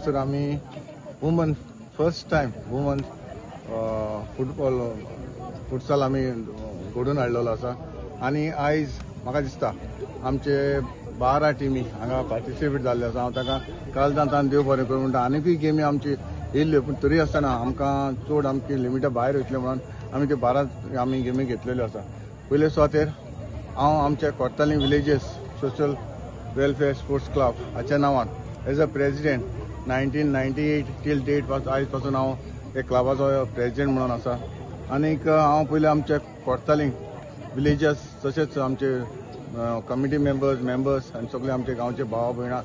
हांगासर आमी woman first time woman futsal आमी घडोवन हाडलेलो आसा आनी आयज म्हाका दिसता आमचे 12 टिमी हांगा पार्टिसिपेट जाल्ले आसा. हांव ताका कालदान देव बरें करूं म्हणटा. आनीकूय गेमी आमची येयल्ल्यो पूण तरी आसतना आमकां चड आमची लिमिटा भायर वयतले म्हणून आमी ते 12 आमी गेमी घेतलेल्यो आसा. पयले सुवातेर हांव आमच्या Cortalim villages social welfare sports club हाच्या नांवान as a president 1998 till date आयज पासून हांव हे क्लबाचो प्रेसिडेंट म्हणून आसा. आनीक हांव पयलीं आमच्या कोर्तालीं विलेजर्स तशेंच आमचे कमिटी मेंबर्स आनी सगळे आमचे गांवचे भाव भयणां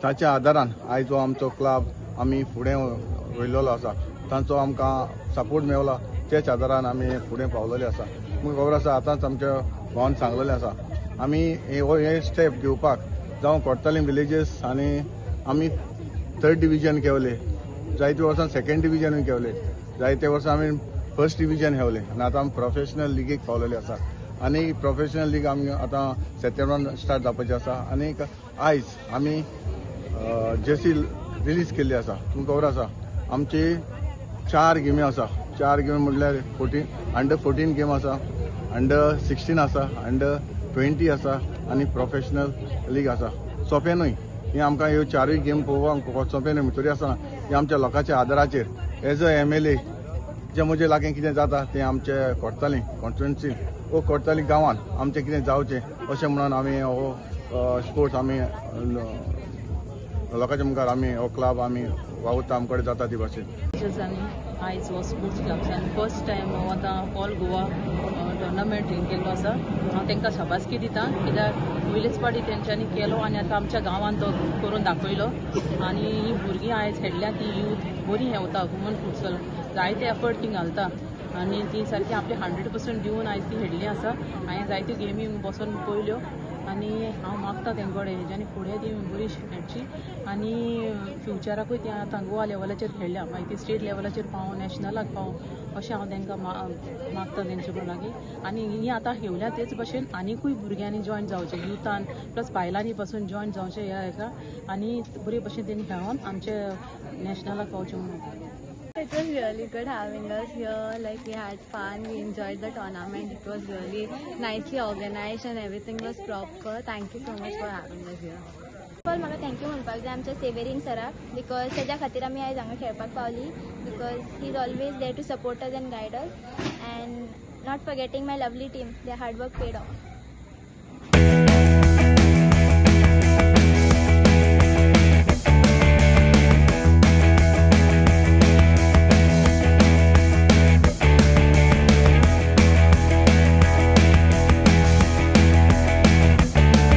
ताच्या आदारान आयज हो आमचो क्लब आमी फुडें व्हरलेलो आसा. तांचो आमकां सपोर्ट मेवला तेच आदारान आमी फुडें पावलेले आसा. म्हाका खबर आसा आतांच आमच्या भावान सांगलेलें आसा आमी हे स्टेप घेवपाक जावं कोर्तालीं विलेजीस आनी आमी 3rd डिविजन केवले, जायते वर्सां 2nd डिविजनूय केवले, जायते वर्सां आमी 1st डिविजन हेवले आनी आतां आमी प्रोफेशनल लिगेक पावलेले आसा. आनी प्रोफेशनल लीग आमी आतां सप्टेंबरान स्टार्ट जावपाची आसा. आनीक आयज आमी जर्सी रिलीज केल्ली आसा. तुमकां खबर आसा आमची 4 गेमी आसा. 4 गेमी म्हटल्यार अंडर 14 गेम आसा, अंडर 16 आसा, अंडर 20 आसा आनी प्रोफेशनल लीग आसा. सोंपें न्हय ही आमकां ह्यो 4य गेम पळोवपाक सोंपें न्हय. तरी आसतना ही आमच्या लोकांच्या आदाराचेर एज अ MLA जे म्हजे लागीं कितें जाता तें आमचे कोर्तालीं कॉन्स्टिट्युएन्सी वो कोर्तालीं गांवांत आमचें कितें जावचें अशें म्हणून आमी हो स्पोर्ट्स आमी लोकांच्या मुखार आमी हो क्लब आमी वावुरता आमचे कडेन जाता ती भाशेन. आयज हो स्पोर्ट्स क्लब्सान फर्स्ट टायम हांव आतां ऑल गोवा टुर्नामेंट केल्लो आसा. हांव तांकां शाबासकी दिता कित्याक पयलेच फावटी तेंच्यांनी केलो आनी आतां आमच्या गांवांत तो करून दाखयलो. आनी ही भुरगीं आयज खेळ्ळ्या ती यूथ बरी हेवता वुमन फुटसॉल जायते एफर्ट ती घालता आनी ती सारकी आपले 100% दिवन आयज ती खेळ्ळी आसा. हांवें जायत्यो गेमी बसून पळयल्यो आनी हांव मागता तेंकडे हेज्यानी फुडें ती बरी खेळची आनी फ्युचराकूय ती आतां गोवा लेवलाचेर खेळ्ळ्या मागीर ती स्टेट लेवलाचेर पावूं नॅशनलाक पावूं अशें हांव तांकां मागता तेंचे कडून लागीं. आनी ही आतां खेळ्ळ्या तेच भशेन आनीकूय भुरग्यांनी जॉयन जावचें युथान प्लस बायलांनी पासून जॉयन जावचें ह्या हेका आनी बरे भशेन तेणी खेळोन आमचे नॅशनलाक पावचें म्हणून. It was really good having us here. Like we had fun, we enjoyed the tournament. It was really nicely organized and everything was proper. Thank you so much for having us here. Fall म्हाका thank you म्हणपाक जाय आमच्या सेवेरीन सराक because तेज्या खातीर आमी आयज हांगा खेळपाक पावली because he is always there to support us and guide us and not forgetting my lovely team. Their hard work paid of.